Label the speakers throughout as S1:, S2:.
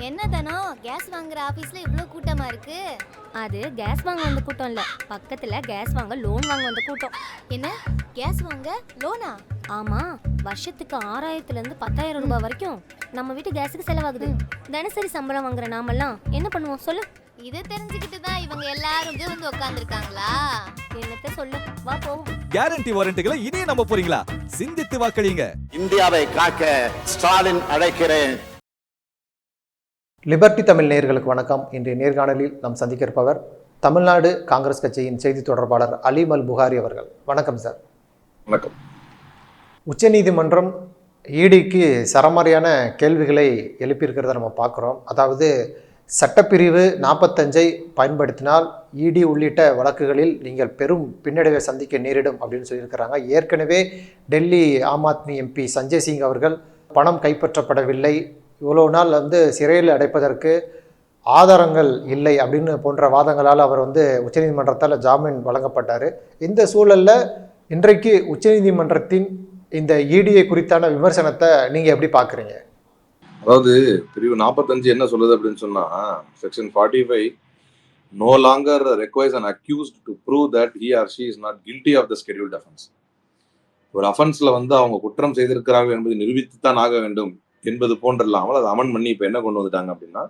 S1: என்ன தானோ கேஸ் வாங்குற ஆபீஸ்ல இவ்ளோ கூட்டமா இருக்கு?
S2: அது கேஸ் வாங்க வந்த கூட்டம் இல்ல, பக்கத்துல கேஸ் வாங்க லோன் வாங்க வந்த கூட்டம்.
S1: என்ன கேஸ் வாங்க லோனா?
S2: ஆமா, வருஷத்துக்கு 6000ல இருந்து 10,000 ரூபாய் வரைக்கும் நம்ம வீட்டு கேஸுக்கு செலவாகுது. தினசரி சம்பளம் வாங்குற நாமெல்லாம் என்ன பண்ணுவோம் சொல்லு?
S1: இதை தெரிஞ்சுக்கிட்டு தான் இவங்க எல்லாரும் இங்க வந்து உட்கார்ந்துருக்காங்களா?
S2: என்னத்த சொல்லு, வா போவோம்.
S3: கேரண்டி வாரண்டிகளை இனியே நம்ப போறீங்களா? சிந்தித்து வாக்களிங்க.
S4: இந்தியாவை காக்க ஸ்டாலின் அழைக்கிறேன்.
S5: லிபர்டி தமிழ் நேயர்களுக்கு வணக்கம். இன்றைய நேர்காணலில் நாம் சந்திக்க இருப்பவர் தமிழ்நாடு காங்கிரஸ் கட்சியின் செய்தி தொடர்பாளர் அலீம் அல் புகாரி அவர்கள். வணக்கம் சார்.
S6: வணக்கம்.
S5: உச்சநீதிமன்றம் இடிக்கு சரமாரியான கேள்விகளை எழுப்பியிருக்கிறத நம்ம பார்க்குறோம். அதாவது சட்டப்பிரிவு 45 பயன்படுத்தினால் இடி உள்ளிட்ட வழக்குகளில் நீங்கள் பெரும் பின்னடைவை சந்திக்க நேரிடும் அப்படின்னு சொல்லியிருக்கிறாங்க. ஏற்கனவே டெல்லி ஆம் ஆத்மி எம்பி சஞ்சய் சிங் அவர்கள் பணம் கைப்பற்றப்படவில்லை, இவ்வளோ நாள் சிறையில் அடைப்பதற்கு ஆதாரங்கள் இல்லை அப்படின்னு போன்ற வாதங்களால் அவர் உச்சநீதிமன்றத்தால் ஜாமீன் வழங்கப்பட்டார். இந்த சூழலில் இன்றைக்கு உச்சநீதிமன்றத்தின் இந்த இடிஐ குறித்தான விமர்சனத்தை நீங்கள் எப்படி பார்க்குறீங்க?
S6: அதாவது பிரிவு 45 என்ன சொல்லுது அப்படின்னு சொன்னா, section 45 no longer requires an accused to prove that he or she is not guilty of the scheduled offense. ஒரு அஃபென்ஸ்ல அவங்க குற்றம் செய்திருக்கிறார்கள் என்பதை நிரூபித்துத்தான் ஆக வேண்டும் என்பது போன்றல்லாமல் அதை அமெண்ட் பண்ணி இப்போ என்ன கொண்டு வந்துட்டாங்க அப்படின்னா,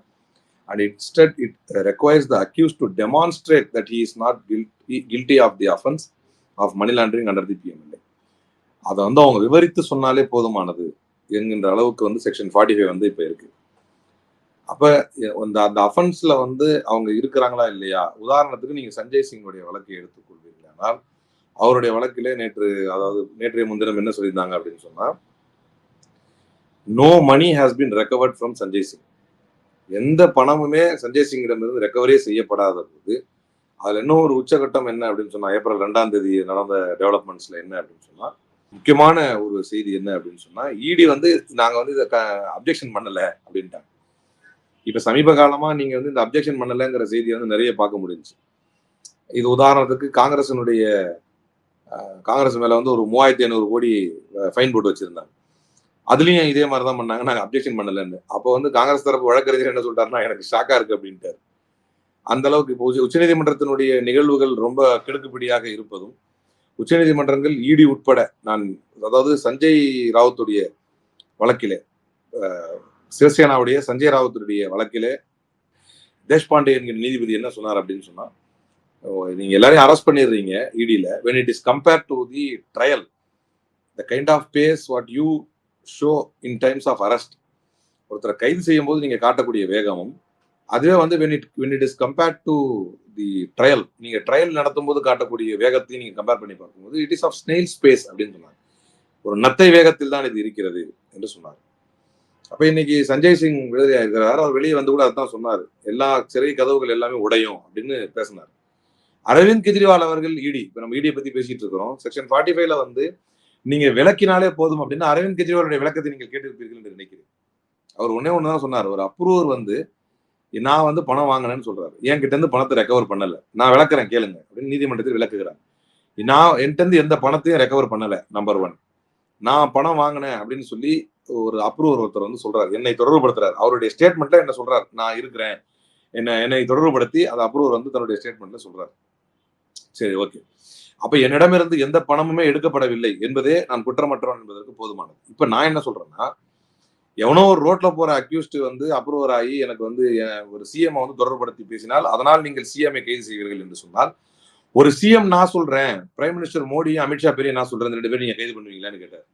S6: and instead it requires the accused to demonstrate that he is not guilty of the offense of money laundering under the PMLA. அதை அவங்க விவரித்து சொன்னாலே போதுமானது என்கின்ற அளவுக்கு செக்ஷன் 45 இப்போ இருக்கு. அப்ப அந்த அஃபென்ஸ்ல அவங்க இருக்கிறாங்களா இல்லையா? உதாரணத்துக்கு நீங்க சஞ்சய் சிங்குடைய வழக்கை எடுத்துக்கொள்வீர்கள். ஆனால் அவருடைய வழக்கிலே நேற்றைய முன்தினம் என்ன சொல்லியிருந்தாங்க அப்படின்னு சொன்னா, no money has been recovered from Sanjay Singh. எந்த பணமுமே சஞ்சய் சிங்கிடமிருந்து ரெக்கவரே செய்யப்படாத போது அதுல இன்னும் ஒரு உச்சகட்டம் என்ன அப்படின்னு சொன்னா, ஏப்ரல் 2ஆம் தேதி நடந்த டெவலப்மெண்ட்ஸ்ல என்ன அப்படின்னு சொன்னா, முக்கியமான ஒரு செய்தி என்ன அப்படின்னு சொன்னா, இடி நாங்க இதை அப்ஜெக்ஷன் பண்ணல அப்படின்ட்டாங்க. இப்ப சமீப காலமா நீங்க இந்த அப்ஜெக்ஷன் பண்ணலங்கிற செய்தியை நிறைய பார்க்க முடிஞ்சு. இது உதாரணத்துக்கு காங்கிரஸ் மேல ஒரு 3500 கோடி ஃபைன் போட்டு வச்சிருந்தாங்க. அதுலயும் இதே மாதிரிதான் பண்ணாங்க, நாங்க அப்ஜெக்ஷன் பண்ணலன்னு. அப்போ காங்கிரஸ் தரப்பு வழக்கறிஞர் என்ன சொல்றாருன்னா, எனக்கு ஷாக்கா இருக்கு அப்படின்ட்டாரு. அந்த அளவுக்கு இப்போ உச்சநீதிமன்றத்தினுடைய நிகழ்வுகள் ரொம்ப கிடுக்குப்பிடியாக இருப்பதும், உச்சநீதிமன்றங்கள் இடி உட்பட சஞ்சய் ராவுத்துடைய வழக்கிலே, சிவசேனாவுடைய சஞ்சய் ராவுத்துடைய வழக்கிலே தேஷ்பாண்டே என்கிற நீதிபதி என்ன சொன்னார் அப்படின்னு சொன்னா, நீங்க எல்லாரையும் அரெஸ்ட் பண்ணிடுறீங்க இடியில, when it is compared to the trial, the kind of pace what you show in times of arrest, ஒருத்தரை கைது செய்யும் போது நீங்க காட்டக்கூடிய வேகமும், அதுவே when it is compared to the trial, நீங்க ட்ரையல் நடத்தும் போது காட்டக்கூடிய வேகத்தையும் நீங்க கம்பேர் பண்ணி பார்க்கும்போது it is of snail space அப்படின்னு சொன்னாங்க. ஒரு நத்தை வேகத்தில் தான் இது இருக்கிறது என்று சொன்னார். அப்ப இன்னைக்கு சஞ்சய் சிங் விடுதலை இருக்கிறார். அவர் வெளியே கூட அதான் சொன்னார், எல்லா சிறை கதவுகள் எல்லாமே உடையும் அப்படின்னு பேசினார். அரவிந்த் கெஜ்ரிவால் அவர்கள் இடி, இப்ப நம்ம இடியை பத்தி பேசிட்டு இருக்கிறோம், செக்ஷன் 45ல நீங்க விளக்கினாலே போதும் அப்படின்னு அரவிந்த் கெஜ்ரிவாலுடைய விளக்கத்தை நீங்கள் கேட்டிருப்பீர்கள் என்று நினைக்கிறேன். அவர் ஒண்ணுதான் சொன்னார், ஒரு அப்ரூவர் நான் பணம் வாங்கினேன்னு சொல்றாரு, என்கிட்ட இருந்து பணத்தை ரெக்கவர் பண்ணல, நான் விளக்குறேன் கேளுங்க அப்படின்னு நீதிமன்றத்தில் விளக்குகிறார். நான் என்கிட்ட எந்த பணத்தையும் ரெக்கவர் பண்ணல, நம்பர் 1. நான் பணம் வாங்கினேன் அப்படின்னு சொல்லி ஒரு அப்ரூவர் ஒருத்தர் சொல்றாரு, என்னை தொடர்புபடுத்துறாரு. அவருடைய ஸ்டேட்மெண்ட்ல என்ன சொல்றாரு, நான் இருக்கிறேன், என்னை தொடர்புபடுத்தி அந்த அப்ரூவர் தன்னுடைய ஸ்டேட்மெண்ட்ல சொல்றாரு. சரி, ஓகே. அப்ப என்னிடமிருந்து எந்த பணமுமே எடுக்கப்படவில்லை என்பதே நான் குற்றமற்றவன் என்பதற்கு போதுமானது. இப்ப நான் என்ன சொல்றேன்னா, எவனோ ஒரு ரோட்ல போற அக்யூஸ்ட் அப்ரூவர் ஆகி எனக்கு ஒரு சிஎம் தொடர்புபடுத்தி பேசினால் அதனால் நீங்கள் சிஎம்ஐ கைது செய்வீர்கள் என்று சொன்னால், ஒரு சிஎம் நான் சொல்றேன், பிரைம் மினிஸ்டர் மோடியும் அமித்ஷா பெரிய நான் சொல்றேன், 2 பேரும் நீங்க கைது பண்ணுவீங்களான்னு கேட்டார்.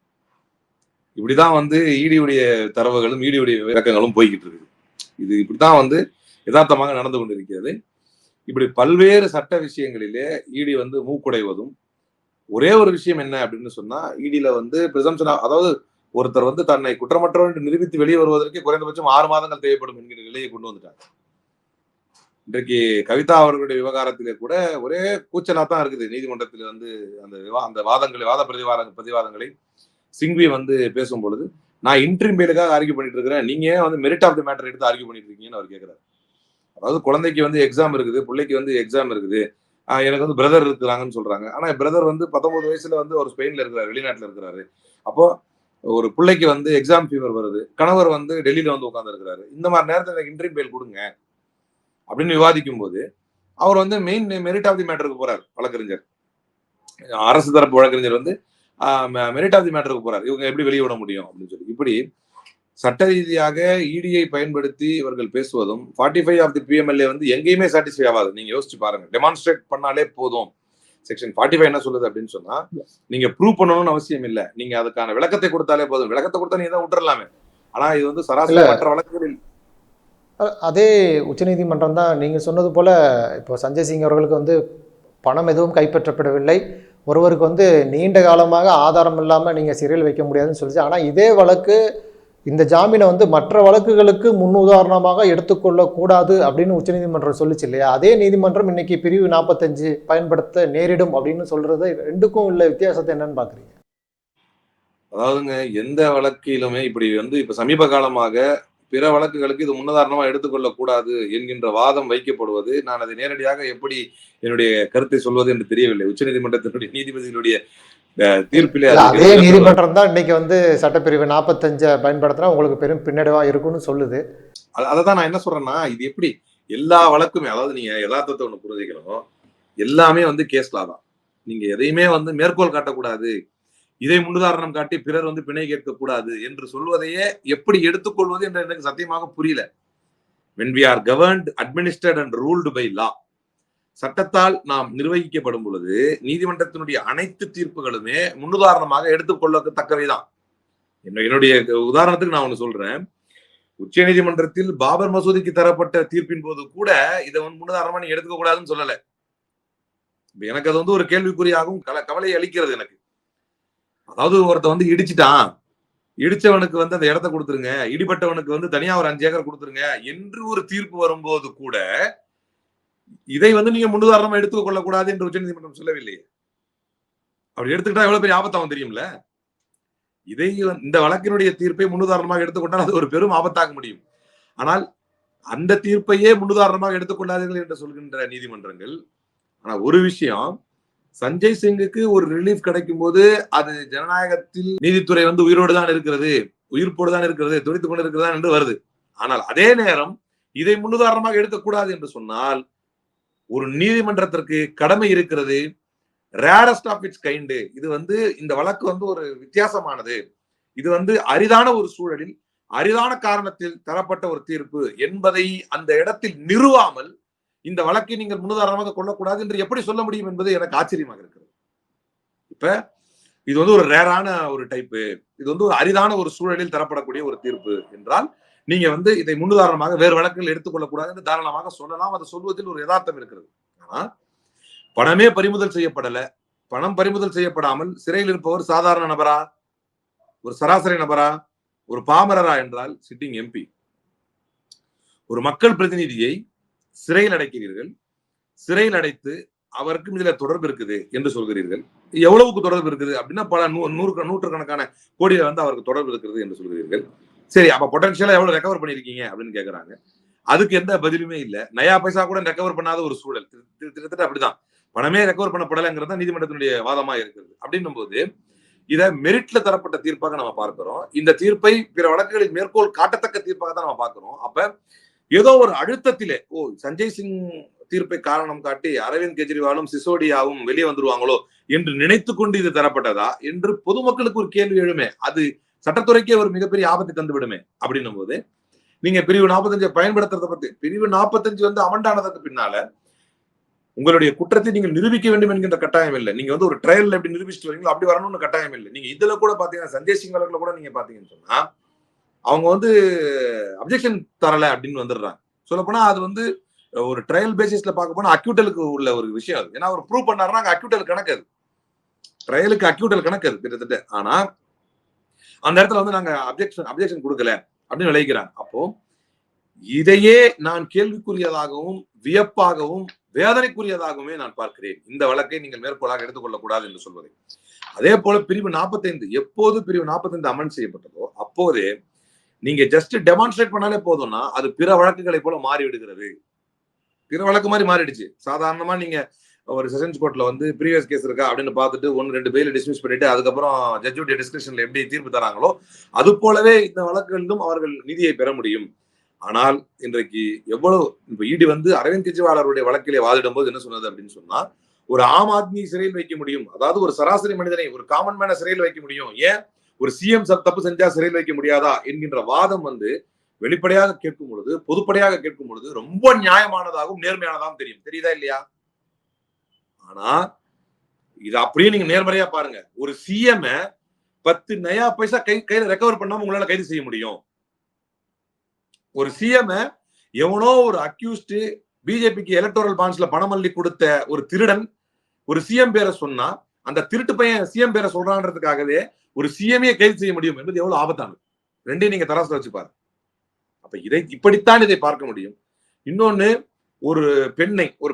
S6: இப்படிதான் இடியுடைய தரவுகளும் இடியுடைய விளக்கங்களும் போய்கிட்டு இருக்குது. இது இப்படிதான் யதார்த்தமாக நடந்து கொண்டிருக்கிறது. இப்படி பல்வேறு சட்ட விஷயங்களிலே இடி மூக்குடைவதும், ஒரே ஒரு விஷயம் என்ன அப்படின்னு சொன்னா, இடியில பிரிசம்ப்ஷன், அதாவது ஒருத்தர் தன்னை குற்றமற்றவர் என்று நிரூபித்து வெளியே வருவதற்கு குறைந்தபட்சம் 6 மாதங்கள் தேவைப்படும் என்கிற நிலையை கொண்டு வந்துட்டாங்க. இன்றைக்கு கவிதா அவர்களுடைய விவகாரத்திலே கூட ஒரே கூச்சலா தான் இருக்குது. நீதிமன்றத்தில் அந்த வாத பிரதிவாதங்களை சிங்வி பேசும் பொழுது, நான் இன்ட்ரீம் பெயிலுக்காக ஆர்கியூ பண்ணிட்டு இருக்கிறேன், நீங்க ஏன் மெரிட் ஆஃப் தி மேட்டர் எடுத்து ஆர்கியூ பண்ணிட்டு இருக்கீங்கன்னு அவர் கேட்கிறாரு. அதாவது குழந்தைக்கு எக்ஸாம் இருக்குது, பிள்ளைக்கு எக்ஸாம் இருக்குது, எனக்கு பிரதர் இருக்கிறாங்கன்னு சொல்றாங்க. ஆனா பிரதர் 19 வயசுல ஒரு ஸ்பெயின்ல இருக்கிறாரு, வெளிநாட்டுல இருக்கிறாரு. அப்போ ஒரு பிள்ளைக்கு வந்து எக்ஸாம் ஃபீவர் வருது, கணவர் வந்து டெல்லியில வந்து உட்கார்ந்து இருக்கிறாரு, இந்த மாதிரி நேரத்தில் எனக்கு இன்டர்வியூ பெயில் கொடுங்க அப்படின்னு விவாதிக்கும் போது அவர் வந்து மெயின் மெரிட் ஆஃப் தி மேட்டருக்கு போறாரு. வழக்கறிஞர், அரசு தரப்பு வழக்கறிஞர் வந்து மெரிட் ஆஃப் தி மேட்டருக்கு போறாரு, இவங்க எப்படி வெளியே விட முடியும் அப்படின்னு சொல்லி. இப்படி சட்ட ரீதியாக இடியை பயன்படுத்தி இவர்கள் பேசுவதும் 45 ஆஃப் தி பிஎம்எல்ஏ வந்து எங்கேயுமே சாட்டிஸ்ஃபை ஆகாது. நீங்க யோசிச்சு பாருங்க, டெமான்ஸ்ட்ரேட் பண்ணாலே போதும். செக்ஷன் 45 என்ன சொல்லுது அப்படின்னு சொன்னா, நீங்க ப்ரூவ் பண்ணணும்னு அவசியம் இல்லை, நீங்க அதுக்கான விளக்கத்தை கொடுத்தாலே போதும். விளக்கத்தை கொடுத்தா நீங்க தான் விட்டுறலாமே. ஆனா இது வந்து சராசரி மற்ற வழக்குகளில்
S5: அதே உச்சநீதிமன்றம் தான் நீங்கள் சொன்னது போல் இப்போ சஞ்சய் சிங் அவர்களுக்கு வந்து பணம் எதுவும் கைப்பற்றப்படவில்லை, ஒருவருக்கு வந்து நீண்ட காலமாக ஆதாரம் இல்லாமல் நீங்கள் சிறையில் வைக்க முடியாதுன்னு சொல்லிச்சு. ஆனால் இதே வழக்கு இந்த ஜாமீனை வந்து மற்ற வழக்குகளுக்கு முன்னுதாரணமாக எடுத்துக்கொள்ளக்கூடாது அப்படின்னு உச்சநீதிமன்றம் சொல்லிச்சு இல்லையா? அதே நீதிமன்றம் இன்னைக்கு பிரிவு 45 பயன்படுத்த நேரிடும் அப்படின்னு சொல்றது, ரெண்டுக்கும் உள்ள வித்தியாசத்தை என்னன்னு பார்க்குறீங்க?
S6: அதாவதுங்க, எந்த வழக்கிலுமே இப்படி வந்து இப்ப சமீப காலமாக பிற வழக்குகளுக்கு இது முன்னுதாரணமா எடுத்துக்கொள்ளக் கூடாது என்கின்ற வாதம் வைக்கப்படுவது, நான் அதை நேரடியாக எப்படி என்னுடைய கருத்தை சொல்வது என்று தெரியவில்லை. உச்சநீதிமன்றத்தினுடைய நீதிபதிகளுடைய தீர்ப்பிலே
S5: அதே நீதிமன்றம் தான் இன்னைக்கு வந்து சட்டப்பிரிவு 45 பயன்படுத்தினா உங்களுக்கு பெரும் பின்னடைவா இருக்கும்னு சொல்லுது.
S6: அதான் நான் என்ன சொல்றேன்னா, இது எப்படி எல்லா வழக்குமே, அதாவது நீங்க யதார்த்தத்தை ஒண்ணு புரிஞ்சுக்கணும், எல்லாமே வந்து கேஸ்லா தான். நீங்க எதையுமே வந்து மேற்கோள் காட்டக்கூடாது, இதை முன்னுதாரணம் காட்டி பிறர் வந்து பிணை கேட்க கூடாது என்று சொல்வதையே எப்படி எடுத்துக்கொள்வது என்று எனக்கு சத்தியமாக புரியல. when we are governed, administered and ruled by law, சட்டத்தால் நாம் நிர்வகிக்கப்படும் பொழுது நீதிமன்றத்தினுடைய அனைத்து தீர்ப்புகளுமே முன்னுதாரணமாக எடுத்துக்கொள்ளத்தக்கவைதான். என்னுடைய உதாரணத்துக்கு நான் ஒண்ணு சொல்றேன். உச்ச நீதிமன்றத்தில் பாபர் மசூதிக்கு தரப்பட்ட தீர்ப்பின் போது கூட இதை முன்னுதாரணமா நீங்க எடுத்துக்க கூடாதுன்னு சொல்லல. எனக்கு அது வந்து ஒரு கேள்விக்குறியாகவும் கவலையை அளிக்கிறது எனக்கு. அதாவது ஒருத்த வந்து இடிச்சிட்டான், இடிச்சவனுக்கு வந்து அந்த இடத்த கொடுத்துருங்க, இடிபட்டவனுக்கு வந்து தனியா ஒரு 5 ஏக்கர் கொடுத்துருங்க என்று ஒரு தீர்ப்பு வரும்போது கூட இதை வந்து நீங்க முன்னுதாரணமா எடுத்துக்க கொள்ளக்கூடாது என்று உச்சநீதிமன்றம் சொல்லவில்லையே. அப்படி எடுத்துக்கிட்டா எவ்வளவு பெரிய ஆபத்தாகும் தெரியும்ல. இதை இந்த வழக்கினுடைய தீர்ப்பை முன்னுதாரணமாக எடுத்துக்கொண்டால் அது ஒரு பெரும் ஆபத்தாக முடியும். ஆனால் அந்த தீர்ப்பையே முன்னுதாரணமாக எடுத்துக்கொள்ளாதீர்கள் என்று சொல்கின்ற நீதிமன்றங்கள். ஆனா ஒரு விஷயம், சஞ்சய் சிங்குக்கு ஒரு ரிலீஃப் கிடைக்கும் போது அது ஜனநாயகத்தில் நீதித்துறை வந்து உயிரோடு தான் இருக்கிறது, உயிர்ப்போடு தான் இருக்கிறது, துடித்துக் கொண்டு இருக்கிறதா என்று வருது. ஆனால் அதே நேரம் இதை முன்னுதாரணமாக எடுக்கக்கூடாது என்று சொன்னால் ஒரு நீதிமன்றத்திற்கு கடமை இருக்கிறது. ரேரஸ்ட் ஆஃப் இட்ஸ் கைண்டு, இது வந்து இந்த வழக்கு வந்து ஒரு வித்தியாசமானது, இது வந்து அரிதான ஒரு சூழலில் அரிதான காரணத்தில் தரப்பட்ட ஒரு தீர்ப்பு என்பதை அந்த இடத்தில் நிறுவாமல் இந்த வழக்கை நீங்கள் முன்னுதாரணமாக கொள்ளக்கூடாது என்று எப்படி சொல்ல முடியும் என்பது எனக்கு ஆச்சரியமாக இருக்கிறது. இப்ப இது வந்து ஒரு ரேரான ஒரு டைப்பு, இது வந்து ஒரு அரிதான ஒரு சூழலில் தரப்படக்கூடிய ஒரு தீர்ப்பு என்றால் நீங்க வந்து இதை முன்னுதாரணமாக வேறு வழக்குகள் எடுத்துக்கொள்ளக்கூடாது என்று தாராளமாக சொல்லலாம். அதை சொல்வதில் ஒரு யதார்த்தம் இருக்கிறது. ஆனா பணமே பறிமுதல் செய்யப்படல, பணம் பறிமுதல் செய்யப்படாமல் சிறையில் இருப்பவர் சாதாரண நபரா, ஒரு சராசரி நபரா, ஒரு பாமரரா என்றால் சிட்டிங் எம்பி. ஒரு மக்கள் பிரதிநிதியை சிறையில் அடைக்கிறீர்கள், சிறையில் அடைத்து அவருக்கும் இதுல தொடர்பு இருக்குது என்று சொல்கிறீர்கள். எவ்வளவுக்கு தொடர்பு இருக்குது அப்படின்னா பல நூற்றுக்கணக்கான கோடியில வந்து அவருக்கு தொடர்பு இருக்கிறது என்று சொல்கிறீர்கள். சரி, அப்ப பொட்டன்ஷியலா எவ்வளவு ரெக்கவர் பண்ணிருக்கீங்க அப்படின்னு கேக்குறாங்க. அதுக்கு எந்த பதிலுமே இல்ல. நயா பைசா கூட ரெக்கவர் பண்ணாத ஒரு சூழல். கிட்டத்தட்ட அப்படிதான், பணமே ரெக்கவர் பண்ணப்படலைங்கிறது தான் நீதிமன்றத்தினுடைய வாதமா இருக்கிறது. அப்படின்னும் போது இதை மெரிட்ல தரப்பட்ட தீர்ப்பாக நம்ம பார்க்கிறோம். இந்த தீர்ப்பை பிற வழக்குகளில் மேற்கோள் காட்டத்தக்க தீர்ப்பாக தான் நம்ம பார்க்கிறோம். அப்ப ஏதோ ஒரு அழுத்தத்திலே சஞ்சய் சிங் தீர்ப்பை காரணம் காட்டி அரவிந்த் கெஜ்ரிவாலும் சிசோடியாவும் வெளியே வந்துருவாங்களோ என்று நினைத்து கொண்டு இது தரப்பட்டதா என்று பொதுமக்களுக்கு ஒரு கேள்வி எழுமே. அது சட்டத்துறைக்கே ஒரு மிகப்பெரிய ஆபத்தை தந்து விடுமே. அப்படின்னும் போது நீங்க பிரிவு 45 பயன்படுத்துறத பத்தி, பிரிவு 45 வந்து அமண்டானதுக்கு பின்னால உங்களுடைய குற்றத்தை நீங்கள் நிரூபிக்க வேண்டும் என்கின்ற கட்டாயம் இல்லை. நீங்க வந்து ஒரு ட்ரையல் எப்படி நிரூபிச்சுட்டு வரீங்களோ அப்படி வரணும்னு கட்டாயம் இல்லை. நீங்க இதுல கூட பாத்தீங்கன்னா சஞ்சய் சிங் வழக்குல கூட நீங்க பாத்தீங்கன்னு சொன்னா அவங்க வந்து அப்ஜெக்ஷன் தரல அப்படின்னு வந்துடுறாங்க. சொல்ல போனா அது வந்து ஒரு ட்ரையல் பேசிஸ்ல பார்க்க போனா அக்யூட்டலுக்கு உள்ள ஒரு விஷயம் அது. ஏன்னா அவர் ப்ரூவ் பண்ணாருன்னா அக்யூட்டல் கணக்கு, அது ட்ரையலுக்கு அக்யூட்டல் கணக்கு அது கிட்டத்தட்ட. ஆனா அந்த இடத்துல வந்து நாங்க அப்ஜெக்ஷன் கொடுக்கல அப்படின்னு விளைக்கிறாங்க. அப்போ இதையே நான் கேள்விக்குரியதாகவும் வியப்பாகவும் வேதனைக்குரியதாகவுமே நான் பார்க்கிறேன். இந்த வழக்கை நீங்கள் மேற்கோளாக எடுத்துக்கொள்ளக்கூடாது என்று சொல்வதை. அதே போல பிரிவு 45 எப்போது பிரிவு 45 அமெண்ட் செய்யப்பட்டதோ அப்போதே நீங்க ஜஸ்ட் டெமான்ஸ்ட்ரேட் பண்ணாலே போதும்னா அது பிற வழக்குகளை போல மாறி விடுகிறது. பிற வழக்கு மாதிரி மாறிடுச்சு. சாதாரணமா நீங்க ஒரு செஷன்ஸ் கோர்ட்ல வந்து ப்ரீவியஸ் கேஸ் இருக்கா அப்படின்னு பார்த்துட்டு 1-2 பெயில் டிஸ்மிஸ் பண்ணிட்டு அதுக்கப்புறம் ஜட்ஜுடைய டிஸ்கிரிப்ஷன்ல எப்படி தீர்ப்பு தராங்களோ அது போலவே இந்த வழக்குகளிலும் அவர்கள் நீதியை பெற முடியும். ஆனால் இன்றைக்கு எவ்வளவு இப்ப இடி வந்து அரவிந்த் கெஜ்ரிவால் அவருடைய வழக்கிலே வாதிடும் போது என்ன சொன்னது அப்படின்னு சொன்னா, ஒரு ஆம் ஆத்மி சிறையில் வைக்க முடியும், அதாவது ஒரு சராசரி மனிதனை ஒரு காமன் மேன சிறையில் வைக்க முடியும், ஏன் ஒரு சிஎம் தப்பு செஞ்சா சிறையில் வைக்க முடியாதா என்கின்ற வாதம் வந்து வெளிப்படையாக கேட்கும் பொழுது, பொதுப்படையாக கேட்கும் பொழுது ரொம்ப நியாயமானதாகவும் நேர்மையானதாகவும் தெரியுதா இல்லையா? ஆனா இது அப்படியே நீங்க நேர்மறையா பாருங்க, ஒரு சிஎம் 10 நயா பைசா கையில ரெக்கவர் பண்ணாம உங்களால கைது செய்ய முடியும். ஒரு சிஎம் எவனோ ஒரு அக்யூஸ்ட் பிஜேபிக்கு எலக்டோரல் பாண்ட்ஸ்ல பணம் அள்ளி கொடுத்த ஒரு திருடன் ஒரு சிஎம் பேரை சொன்னா, அந்த திருட்டு பையன் சிஎம் பேரை சொல்றான்றதுக்காகவே ஒரு சிஎம்ஏ கைது செய்ய முடியும் என்பது எவ்வளவு ஆபத்தானது. ரெண்டையும் நீங்க தராசுல வச்சு பாருங்க. அப்ப இப்படித்தான் இதை பார்க்க முடியும். இன்னொன்னு, ஒரு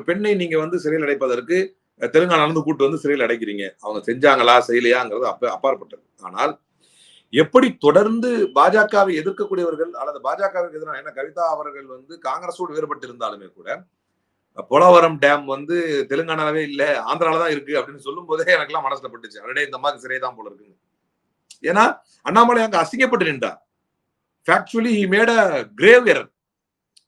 S6: பெண்ணை நீங்க வந்து சிறையில் அடைப்பதற்கு தெலுங்கானால இருந்து கூட்டு வந்து சிறையில் அடைக்கிறீங்க. அவங்க செஞ்சாங்களா செய்யலையாங்கிறது அப்பாற்பட்டது. ஆனால் எப்படி தொடர்ந்து பாஜகவை எதிர்க்கக்கூடியவர்கள் அல்லது பாஜகவுக்கு எதிரான, ஏன்னா கவிதா அவர்கள் வந்து காங்கிரஸோடு வேறுபட்டு இருந்தாலுமே கூட போலவரம் டேம் வந்து தெலுங்கானாவே இல்ல ஆந்திரால தான் இருக்கு அப்படின்னு சொல்லும் போதே எனக்கு எல்லாம் மனசுல பட்டுச்சு, அவருடைய இந்த மாதிரி சிறை தான் போல இருக்குங்க. ஏன்னா அண்ணாமலை அங்க அசிங்கப்பட்டு நின்றா. Factually he made a grave error.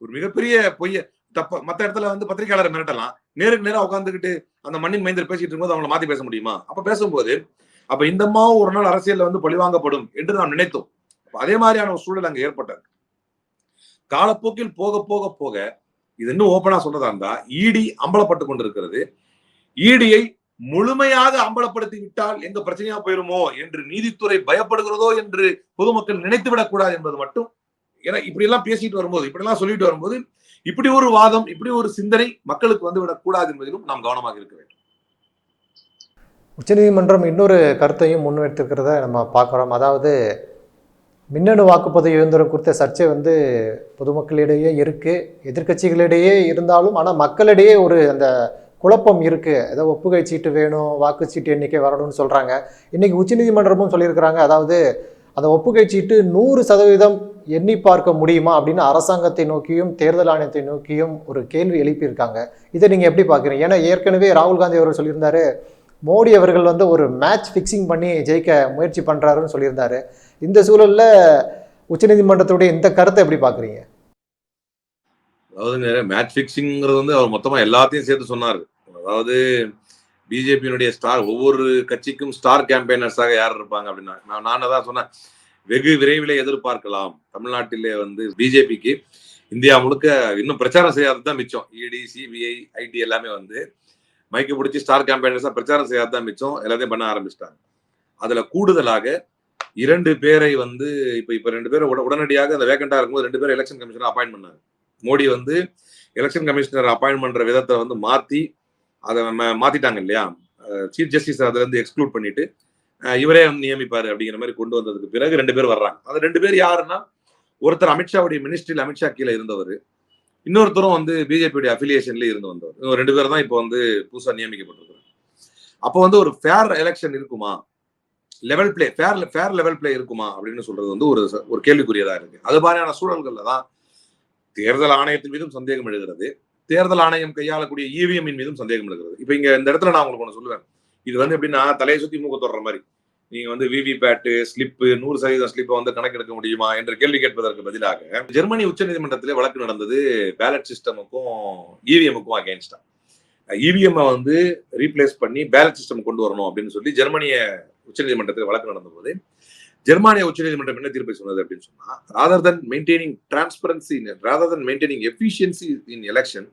S6: ஒரு மிகப்பெரிய பொய்ய தப்ப மத்த இடத்துல வந்து பத்திரிகையாளரை மிரட்டலாம், நேருக்கு நேரம் உட்காந்துக்கிட்டு அந்த மண்ணின் மைந்தர் பேசிட்டு இருக்கும்போது அவங்களை மாத்தி பேச முடியுமா? அப்ப பேசும்போது அப்ப இந்த அம்மாவும் ஒரு நாள் அரசியல்ல வந்து பழிவாங்கப்படும் என்று நாம் நினைத்தோம். அதே மாதிரியான ஒரு சூழல் அங்க ஏற்பட்டது. காலப்போக்கில் போக போக போக இது இன்னும் ஓப்பனா சொல்றதா இருந்தா, இடி அம்பலப்பட்டு கொண்டிருக்கிறது. இடியை முழுமையாக அம்பலப்படுத்தி விட்டால் எங்க பிரச்சனையா போயிருமோ என்று நீதித்துறை பயப்படுகிறதோ என்று பொதுமக்கள் நினைத்து விடக்கூடாது என்பது மட்டும். ஏன்னா இப்படி எல்லாம் பேசிட்டு வரும்போது, இப்படி எல்லாம் சொல்லிட்டு வரும்போது, இப்படி ஒரு வாதம், இப்படி ஒரு சிந்தனை மக்களுக்கு வந்து விடக்கூடாது என்பதிலும் நாம் கவனமாக இருக்க வேண்டும்.
S5: உச்சநீதிமன்றம் இன்னொரு கருத்தையும் முன்வைத்திருக்கிறத நம்ம பார்க்குறோம். அதாவது மின்னணு வாக்குப்பதிவு இயந்திரம் குறித்த சர்ச்சை வந்து பொதுமக்களிடையே இருக்குது, எதிர்க்கட்சிகளிடையே இருந்தாலும், ஆனால் மக்களிடையே ஒரு அந்த குழப்பம் இருக்குது. ஏதோ ஒப்புகை சீட்டு வேணும், வாக்குச்சீட்டு எண்ணிக்கை வரணும்னு சொல்கிறாங்க. இன்றைக்கி உச்சநீதிமன்றமும் சொல்லியிருக்கிறாங்க, அதாவது அந்த ஒப்புகை சீட்டு 100% எண்ணி பார்க்க முடியுமா அப்படின்னு அரசாங்கத்தை நோக்கியும் தேர்தல் ஆணையத்தை நோக்கியும் ஒரு கேள்வி எழுப்பியிருக்காங்க. இதை நீங்கள் எப்படி பார்க்குறீங்க? ஏன்னா ஏற்கனவே ராகுல் காந்தி அவர்கள் சொல்லியிருந்தாரு, மோடி அவர்கள் வந்து ஒரு மேட்ச் ஃபிக்ஸிங் பண்ணி ஜெயிக்க முயற்சி பண்ணுறாருன்னு சொல்லியிருந்தாரு. இந்த சூழலில் உச்சநீதிமன்றத்துடைய இந்த கருத்தை எப்படி பார்க்குறீங்க?
S6: அதாவது மேட்ச் ஃபிக்ஸிங்கிறது வந்து அவர் மொத்தமாக எல்லாத்தையும் சேர்த்து சொன்னார். அதாவது பிஜேபியினுடைய ஸ்டார், ஒவ்வொரு கட்சிக்கும் ஸ்டார் கேம்பெயினர்ஸாக யார் இருப்பாங்க அப்படின்னா, நான் தான் சொன்னேன், வெகு விரைவில் எதிர்பார்க்கலாம். தமிழ்நாட்டிலே வந்து பிஜேபிக்கு இந்தியா முழுக்க இன்னும் பிரச்சாரம் செய்யாதது தான் மிச்சம். இடி, சிபிஐ, ஐடி எல்லாமே வந்து மைக்கு பிடிச்சி ஸ்டார் கேம்பெயினர்ஸா பிரச்சாரம் செய்யாத தான் மிச்சம். எல்லாத்தையும் பண்ண ஆரம்பிச்சிட்டாங்க. அதுல கூடுதலாக 2 பேரை வந்து இப்ப 2 பேரை உடனடியாக அந்த வேகண்டா இருக்கும்போது 2 பேரை எலெக்ஷன் கமிஷனர் அப்பாயின்ட் பண்ணாங்க. மோடி வந்து எலெக்ஷன் கமிஷனர் அப்பாயின்ட் பண்ற விதத்தை வந்து மாத்தி அதை மாத்திட்டாங்க இல்லையா, சீஃப் ஜஸ்டிஸ் அதுல இருந்து எக்ஸ்க்ளூட் பண்ணிட்டு இவரே வந்து நியமிப்பாரு அப்படிங்கிற மாதிரி கொண்டு வந்ததுக்கு பிறகு 2 பேர் வர்றாங்க. அந்த 2 பேர் யாருன்னா, ஒருத்தர் அமித்ஷாவுடைய மினிஸ்ட்ரியில் அமித்ஷா கீழே இருந்தவர், இன்னொருத்தரும் வந்து பிஜேபியுடைய அஃபிலியேஷன்ல இருந்து வந்தவர். 2 பேர் தான் இப்போ வந்து புதுசா நியமிக்கப்பட்டிருக்கிறாங்க. அப்போ வந்து ஒரு ஃபேர் எலெக்ஷன் இருக்குமா, level play, fair level play இருக்குமா அப்படின்னு சொல்றது வந்து ஒரு கேள்விக்குரியதா இருக்கு. அது மாதிரியான சூழல்கள்ல தான் தேர்தல் ஆணையத்தின் மீதும் சந்தேகம் எழுகிறது, தேர்தல் ஆணையம் கையாளக்கூடிய இவிஎம்மின் மீதும் சந்தேகம் எழுகிறது. இப்ப இங்க இந்த இடத்துல நான் உங்களுக்கு ஒன்று சொல்லுவேன், இது வந்து எப்படின்னா தலையை சுத்தி மூக்க தொடர மாதிரி, நீங்க வந்து விவிபேட்டு ஸ்லிப்பு 100% ஸ்லிப்பை வந்து கணக்கெடுக்க முடியுமா என்று கேள்வி கேட்பதற்கு பதிலாக ஜெர்மனி உச்சநீதிமன்றத்திலே வழக்கு நடந்தது பேலட் சிஸ்டமுக்கும் இவிஎம்முக்கும் அகேன்ஸ்டா. இவிஎம் வந்து ரீப்ளேஸ் பண்ணி பேலட் சிஸ்டம் கொண்டு வரணும் அப்படின்னு சொல்லி ஜெர்மனிய உச்சநீதிமன்றத்தில் வழக்கு நடந்த போது ஜெர்மானிய உச்சநீதிமன்றம் என்ன தீர்ப்பை சொன்னது அப்படின்னு சொன்னா, rather than maintaining transparency, rather than maintaining efficiency in election,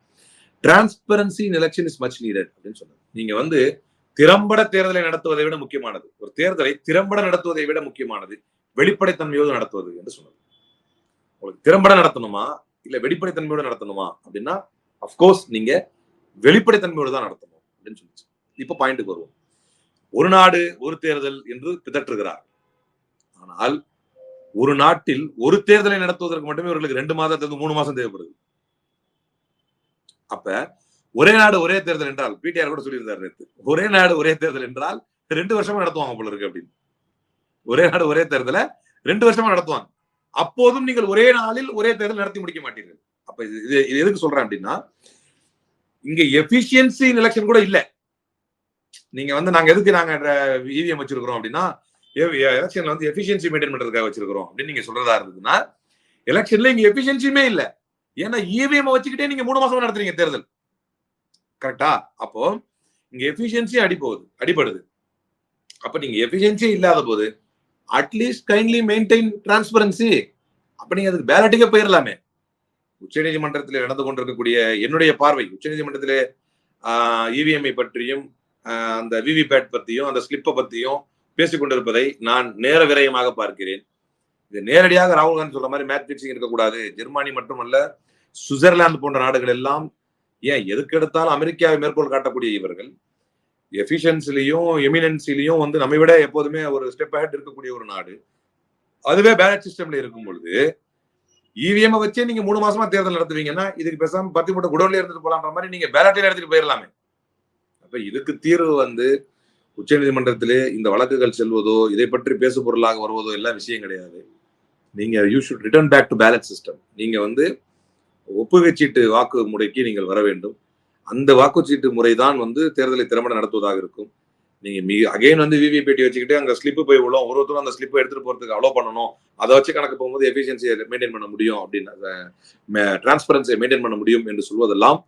S6: transparency in election is much needed அப்படின்னு சொன்னாங்க. நீங்க வந்து திறம்பட தேர்தலை நடத்துவதை விட முக்கியமானது, ஒரு தேர்தலை திறம்பட நடத்துவதை விட முக்கியமானது வெளிப்படைத்தன்மையோடு நடத்துவது என்று சொன்னது. உங்களுக்கு திறம்பட நடத்தணுமா இல்ல வெளிப்படைத்தன்மையோடு நடத்தணுமா அப்படின்னா, அப்கோர்ஸ் நீங்க வெளிப்படைத்தன்மையோடு தான் நடத்தணும் அப்படின்னு சொல்லிச்சு. இப்ப பாயிண்ட்டுக்கு வருவோம். ஒரு நாடு ஒரு தேர்தல் என்று பிதற்றுகிறார். ஆனால் ஒரு நாட்டில் ஒரு தேர்தலை நடத்துவதற்கு மட்டுமே இவர்களுக்கு 2 மாதத்திலிருந்து 3 மாசம் தேவைப்படுது. அப்ப ஒரே நாடு ஒரே தேர்தல் என்றால், பிடிஆர் கூட சொல்லியிருந்தார் நேற்று, ஒரே நாடு ஒரே தேர்தல் என்றால் 2 வருஷமா நடத்துவாங்க போல இருக்கு அப்படின்னு. ஒரே நாடு ஒரே தேர்தலை 2 வருஷமா நடத்துவாங்க. அப்போதும் நீங்கள் ஒரே நாளில் ஒரே தேர்தல் நடத்தி முடிக்க மாட்டீர்கள். அப்ப இது எதுக்கு சொல்றேன் அப்படின்னா, இங்க எபிஷியன்சி எலெக்ஷன் கூட இல்ல. நீங்க வந்து நாங்க எதுக்கு நாங்க இவிஎம் வச்சிருக்கிறோம் அப்படின்னா எலெக்ஷன்ல வந்து எபிஷியன்சி மெயின்டைன் பண்றதுக்காக வச்சிருக்கிறோம் அப்படின்னு நீங்க சொல்றதா இருந்ததுன்னா எலெக்ஷன்ல இங்க எபிஷியன்சியுமே இல்ல. ஏன்னா இவிஎம் வச்சுக்கிட்டே நீங்க 3 மாசமா நடத்துறீங்க தேர்தல். கரெக்டா? அப்போ இங்க எபிஷியன்சி அடிபடுது. அப்ப நீங்க எபிஷியன்சி இல்லாத போது அட்லீஸ்ட் கைண்ட்லி மெயின்டைன் டிரான்ஸ்பரன்சி. அப்ப நீங்க அதுக்கு பேலட்டுக்கே போயிடலாமே. உச்சநீதிமன்றத்தில் நடந்து கொண்டிருக்கக்கூடிய என்னுடைய பார்வை, உச்சநீதிமன்றத்திலே இவிஎம்ஐ பற்றியும் அந்த விவிபேட் பத்தியும் அந்த ஸ்லிப்பை பத்தியும் பேசிக் கொண்டிருப்பதை நான் நேர விரயமாக பார்க்கிறேன். இது நேரடியாக ராகுல் காந்தி சொல்ற மாதிரி மேட்ச் பிக்சிங் இருக்கக்கூடாது. ஜெர்மனி மட்டுமல்ல, சுவிட்சர்லாந்து போன்ற நாடுகள் எல்லாம், ஏன் எதுக்கு எடுத்தாலும் அமெரிக்காவை மேற்கோள் காட்டக்கூடிய இவர்கள் எஃபிஷியன்சிலையும் எமினன்சிலையும் வந்து நம்மை விட எப்போதுமே ஒரு ஸ்டெப் அஹெட் இருக்கக்கூடிய ஒரு நாடு. அதுவே பேலட் சிஸ்டம்ல இருக்கும் பொழுது இவிஎம் வச்சே நீங்க 3 மாசமா தேர்தல் நடத்துவீங்கன்னா இதுக்கு பேசாம 10 மூட்டை குடோன்ல இருந்துட்டு போலான்ற மாதிரி நீங்க பேலட்ல எடுத்துட்டு போயிடலாமே. அப்ப இதுக்கு தீர்வு வந்து உச்சநீதிமன்றத்திலே இந்த வழக்குகள் செல்வதோ இதை பற்றி பேசு பொருளாக வருவதோ எல்லாம் விஷயம் கிடையாது. நீங்க you should return back to ballot system. நீங்க வந்து ஒப்புகைச்சீட்டு வாக்கு முறைக்கு நீங்கள் வர வேண்டும். அந்த வாக்குச்சீட்டு முறைதான் வந்து தேர்தலை திறம்பட நடத்துவதாக இருக்கும். நீங்க அகைன் வந்து விவிபேட்டி வச்சுக்கிட்டு அங்க ஸ்லிப்பு போய் விழும், ஒருத்தரும் அந்த ஸ்லிப்பை எடுத்துட்டு போறதுக்கு அலோ பண்ணணும், அதை வச்சு கணக்கு போகும்போது எஃபிஷியன்சியை மெயின்டைன் பண்ண முடியும் அப்படின்னு டிரான்ஸ்பரன்சியை மெயின்டைன் பண்ண முடியும் என்று சொல்வதெல்லாம்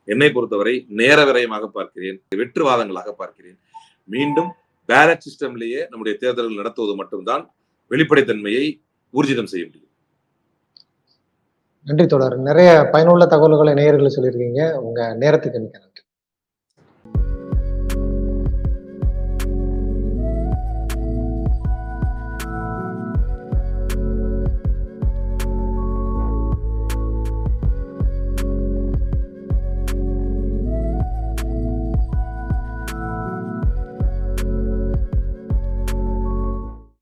S6: என்னை பொறுத்தவரை நேர விரயமாக பார்க்கிறேன், வெற்றுவாதங்களாக பார்க்கிறேன். மீண்டும் பேலட் சிஸ்டம்லேயே நம்முடைய தேர்தல்கள் நடத்துவது மட்டும்தான் வெளிப்படைத்தன்மையை ஊர்ஜிதம் செய்ய முடியும்.
S5: நன்றி தொடர். நிறைய பயனுள்ள தகவல்களை நேயர்கள் சொல்லியிருக்கீங்க. உங்க நேரத்துக்கு மிக்க நன்றி.